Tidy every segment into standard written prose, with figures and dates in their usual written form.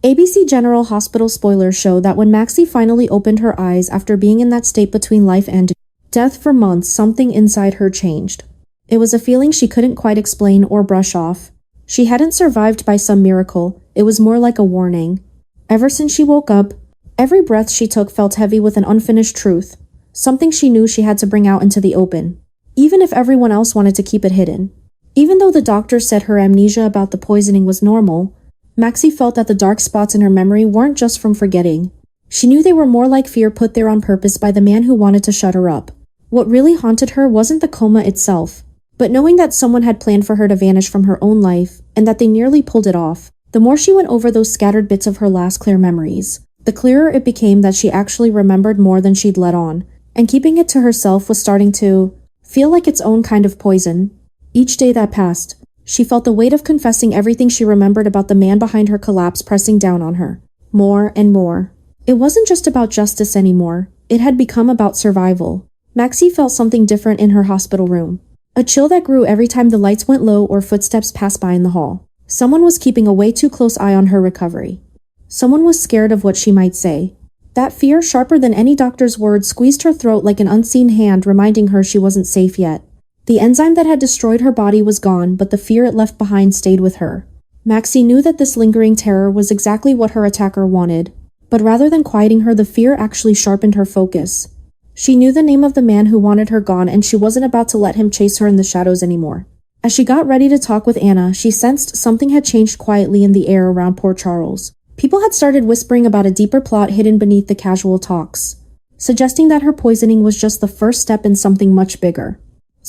ABC General Hospital Spoilers show that when Maxie finally opened her eyes after being in that state between life and death for months, something inside her changed. It was a feeling she couldn't quite explain or brush off. She hadn't survived by some miracle, it was more like a warning. Ever since she woke up, every breath she took felt heavy with an unfinished truth, something she knew she had to bring out into the open, even if everyone else wanted to keep it hidden. Even though the doctor said her amnesia about the poisoning was normal, Maxie felt that the dark spots in her memory weren't just from forgetting. She knew they were more like fear put there on purpose by the man who wanted to shut her up. What really haunted her wasn't the coma itself, but knowing that someone had planned for her to vanish from her own life and that they nearly pulled it off. The more she went over those scattered bits of her last clear memories, the clearer it became that she actually remembered more than she'd let on, and keeping it to herself was starting to feel like its own kind of poison. Each day that passed, she felt the weight of confessing everything she remembered about the man behind her collapse pressing down on her. More and more. It wasn't just about justice anymore. It had become about survival. Maxie felt something different in her hospital room. A chill that grew every time the lights went low or footsteps passed by in the hall. Someone was keeping a way too close eye on her recovery. Someone was scared of what she might say. That fear, sharper than any doctor's words, squeezed her throat like an unseen hand reminding her she wasn't safe yet. The enzyme that had destroyed her body was gone, but the fear it left behind stayed with her. Maxie knew that this lingering terror was exactly what her attacker wanted, but rather than quieting her, the fear actually sharpened her focus. She knew the name of the man who wanted her gone, and she wasn't about to let him chase her in the shadows anymore. As she got ready to talk with Anna, she sensed something had changed quietly in the air around poor Charles. People had started whispering about a deeper plot hidden beneath the casual talks, suggesting that her poisoning was just the first step in something much bigger.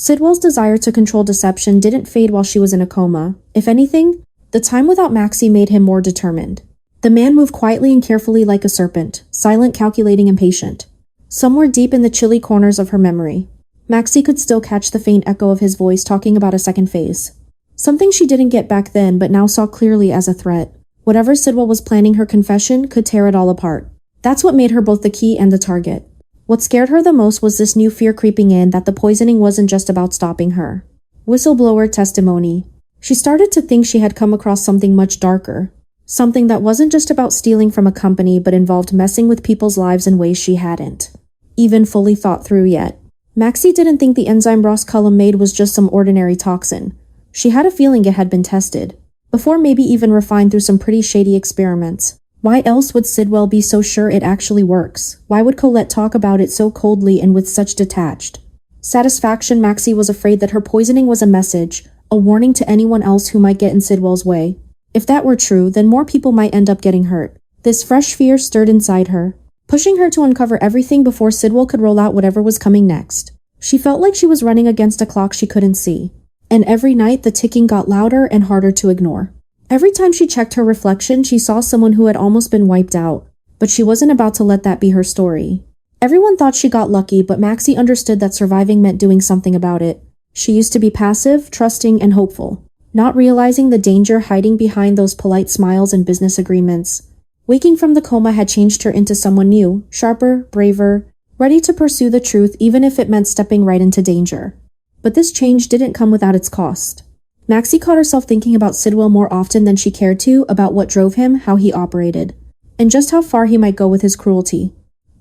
Sidwell's desire to control deception didn't fade while she was in a coma. If anything, the time without Maxie made him more determined. The man moved quietly and carefully like a serpent, silent, calculating, and patient. Somewhere deep in the chilly corners of her memory, Maxie could still catch the faint echo of his voice talking about a second phase. Something she didn't get back then but now saw clearly as a threat. Whatever Sidwell was planning her confession could tear it all apart. That's what made her both the key and the target. What scared her the most was this new fear creeping in that the poisoning wasn't just about stopping her. Whistleblower testimony. She started to think she had come across something much darker. Something that wasn't just about stealing from a company but involved messing with people's lives in ways she hadn't even fully thought through yet. Maxie didn't think the enzyme Ross Cullum made was just some ordinary toxin. She had a feeling it had been tested, before maybe even refined through some pretty shady experiments. Why else would Sidwell be so sure it actually works? Why would Colette talk about it so coldly and with such detached satisfaction? Maxie was afraid that her poisoning was a message, a warning to anyone else who might get in Sidwell's way. If that were true, then more people might end up getting hurt. This fresh fear stirred inside her, pushing her to uncover everything before Sidwell could roll out whatever was coming next. She felt like she was running against a clock she couldn't see, and every night the ticking got louder and harder to ignore. Every time she checked her reflection, she saw someone who had almost been wiped out, but she wasn't about to let that be her story. Everyone thought she got lucky, but Maxie understood that surviving meant doing something about it. She used to be passive, trusting, and hopeful, not realizing the danger hiding behind those polite smiles and business agreements. Waking from the coma had changed her into someone new, sharper, braver, ready to pursue the truth even if it meant stepping right into danger. But this change didn't come without its cost. Maxie caught herself thinking about Sidwell more often than she cared to, about what drove him, how he operated, and just how far he might go with his cruelty.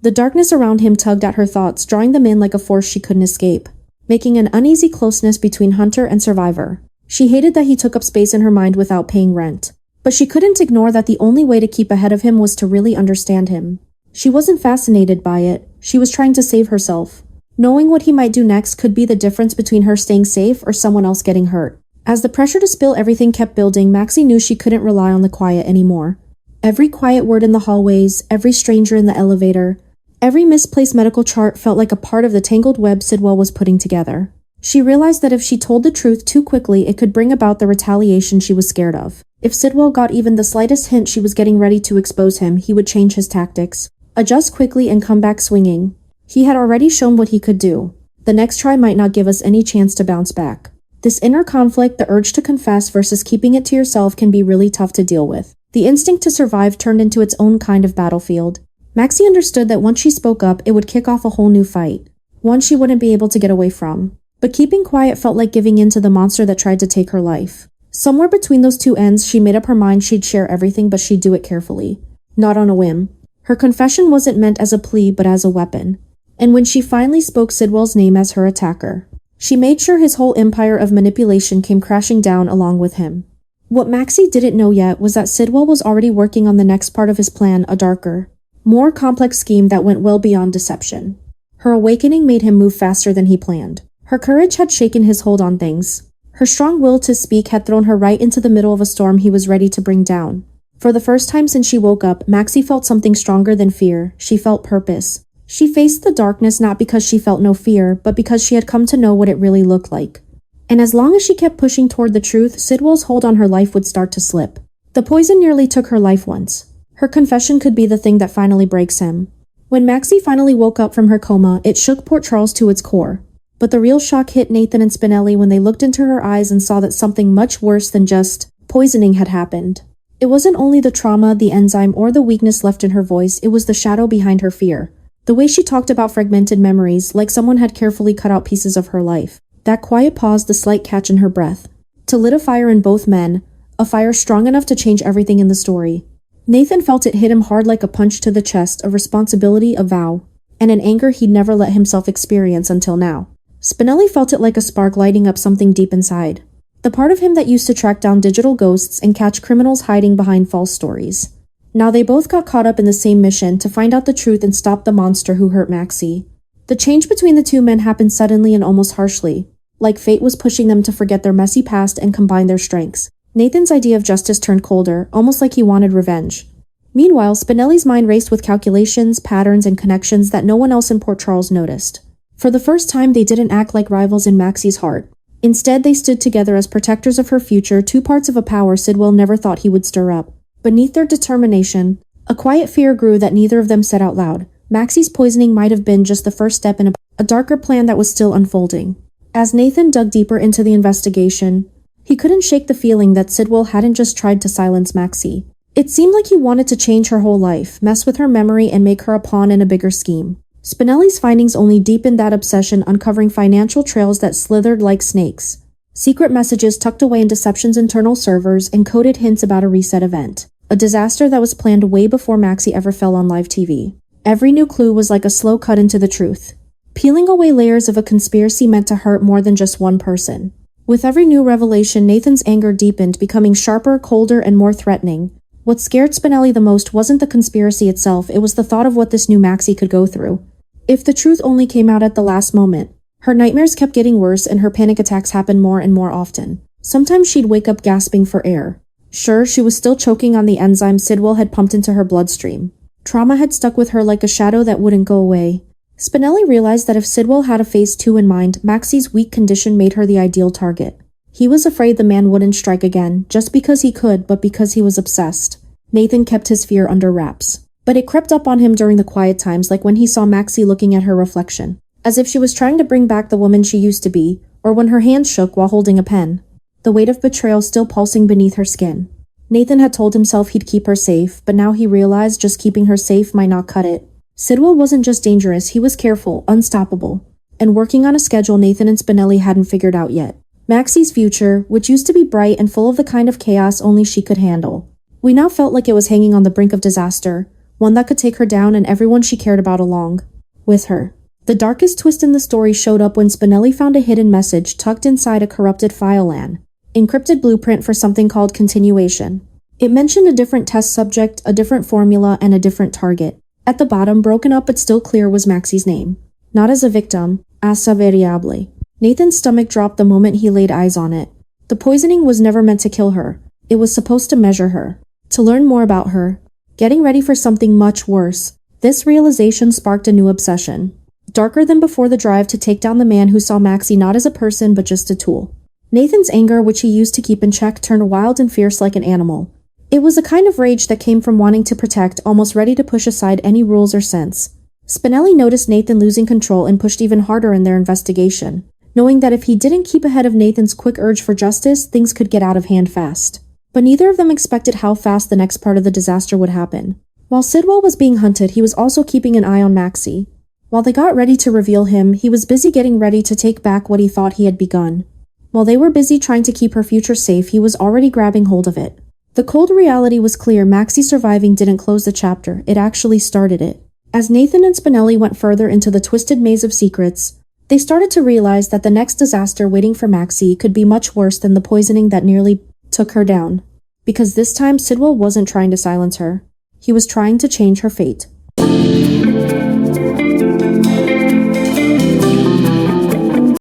The darkness around him tugged at her thoughts, drawing them in like a force she couldn't escape, making an uneasy closeness between hunter and survivor. She hated that he took up space in her mind without paying rent, but she couldn't ignore that the only way to keep ahead of him was to really understand him. She wasn't fascinated by it, she was trying to save herself. Knowing what he might do next could be the difference between her staying safe or someone else getting hurt. As the pressure to spill everything kept building, Maxie knew she couldn't rely on the quiet anymore. Every quiet word in the hallways, every stranger in the elevator, every misplaced medical chart felt like a part of the tangled web Sidwell was putting together. She realized that if she told the truth too quickly, it could bring about the retaliation she was scared of. If Sidwell got even the slightest hint she was getting ready to expose him, he would change his tactics, adjust quickly, and come back swinging. He had already shown what he could do. The next try might not give us any chance to bounce back. This inner conflict, the urge to confess versus keeping it to yourself, can be really tough to deal with. The instinct to survive turned into its own kind of battlefield. Maxie understood that once she spoke up, it would kick off a whole new fight, one she wouldn't be able to get away from. But keeping quiet felt like giving in to the monster that tried to take her life. Somewhere between those two ends, she made up her mind she'd share everything, but she'd do it carefully. Not on a whim. Her confession wasn't meant as a plea, but as a weapon. And when she finally spoke Sidwell's name as her attacker, she made sure his whole empire of manipulation came crashing down along with him. What Maxie didn't know yet was that Sidwell was already working on the next part of his plan, a darker, more complex scheme that went well beyond deception. Her awakening made him move faster than he planned. Her courage had shaken his hold on things. Her strong will to speak had thrown her right into the middle of a storm he was ready to bring down. For the first time since she woke up, Maxie felt something stronger than fear. She felt purpose. She faced the darkness not because she felt no fear, but because she had come to know what it really looked like. And as long as she kept pushing toward the truth, Sidwell's hold on her life would start to slip. The poison nearly took her life once. Her confession could be the thing that finally breaks him. When Maxie finally woke up from her coma, it shook Port Charles to its core. But the real shock hit Nathan and Spinelli when they looked into her eyes and saw that something much worse than just poisoning had happened. It wasn't only the trauma, the enzyme, or the weakness left in her voice, it was the shadow behind her fear. The way she talked about fragmented memories, like someone had carefully cut out pieces of her life. That quiet pause, the slight catch in her breath. To lit a fire in both men, a fire strong enough to change everything in the story. Nathan felt it hit him hard like a punch to the chest, a responsibility, a vow, and an anger he'd never let himself experience until now. Spinelli felt it like a spark lighting up something deep inside. The part of him that used to track down digital ghosts and catch criminals hiding behind false stories. Now they both got caught up in the same mission, to find out the truth and stop the monster who hurt Maxie. The change between the two men happened suddenly and almost harshly, like fate was pushing them to forget their messy past and combine their strengths. Nathan's idea of justice turned colder, almost like he wanted revenge. Meanwhile, Spinelli's mind raced with calculations, patterns, and connections that no one else in Port Charles noticed. For the first time, they didn't act like rivals in Maxie's heart. Instead, they stood together as protectors of her future, two parts of a power Sidwell never thought he would stir up. Beneath their determination, a quiet fear grew that neither of them said out loud. Maxie's poisoning might have been just the first step in a darker plan that was still unfolding. As Nathan dug deeper into the investigation, he couldn't shake the feeling that Sidwell hadn't just tried to silence Maxie. It seemed like he wanted to change her whole life, mess with her memory, and make her a pawn in a bigger scheme. Spinelli's findings only deepened that obsession, uncovering financial trails that slithered like snakes. Secret messages tucked away in Deception's internal servers, and coded hints about a reset event. A disaster that was planned way before Maxie ever fell on live TV. Every new clue was like a slow cut into the truth, peeling away layers of a conspiracy meant to hurt more than just one person. With every new revelation, Nathan's anger deepened, becoming sharper, colder, and more threatening. What scared Spinelli the most wasn't the conspiracy itself, it was the thought of what this new Maxie could go through. If the truth only came out at the last moment. Her nightmares kept getting worse, and her panic attacks happened more and more often. Sometimes she'd wake up gasping for air. Sure, she was still choking on the enzyme Sidwell had pumped into her bloodstream. Trauma had stuck with her like a shadow that wouldn't go away. Spinelli realized that if Sidwell had a phase 2 in mind, Maxie's weak condition made her the ideal target. He was afraid the man wouldn't strike again, just because he could, but because he was obsessed. Nathan kept his fear under wraps. But it crept up on him during the quiet times, like when he saw Maxie looking at her reflection, as if she was trying to bring back the woman she used to be, or when her hands shook while holding a pen, the weight of betrayal still pulsing beneath her skin. Nathan had told himself he'd keep her safe, but now he realized just keeping her safe might not cut it. Sidwell wasn't just dangerous, he was careful, unstoppable, and working on a schedule Nathan and Spinelli hadn't figured out yet. Maxie's future, which used to be bright and full of the kind of chaos only she could handle, we now felt like it was hanging on the brink of disaster, one that could take her down and everyone she cared about along with her. The darkest twist in the story showed up when Spinelli found a hidden message tucked inside a corrupted file, an encrypted blueprint for something called continuation. It mentioned a different test subject, a different formula, and a different target. At the bottom, broken up but still clear, was Maxie's name. Not as a victim, as a variable. Nathan's stomach dropped the moment he laid eyes on it. The poisoning was never meant to kill her. It was supposed to measure her, to learn more about her, getting ready for something much worse. This realization sparked a new obsession, darker than before, the drive to take down the man who saw Maxie not as a person but just a tool. Nathan's anger, which he used to keep in check, turned wild and fierce like an animal. It was a kind of rage that came from wanting to protect, almost ready to push aside any rules or sense. Spinelli noticed Nathan losing control and pushed even harder in their investigation, knowing that if he didn't keep ahead of Nathan's quick urge for justice, things could get out of hand fast. But neither of them expected how fast the next part of the disaster would happen. While Sidwell was being hunted, he was also keeping an eye on Maxie. While they got ready to reveal him, he was busy getting ready to take back what he thought he had begun. While they were busy trying to keep her future safe, he was already grabbing hold of it. The cold reality was clear. Maxie surviving didn't close the chapter, it actually started it. As Nathan and Spinelli went further into the twisted maze of secrets, they started to realize that the next disaster waiting for Maxie could be much worse than the poisoning that nearly took her down. Because this time Sidwell wasn't trying to silence her. He was trying to change her fate.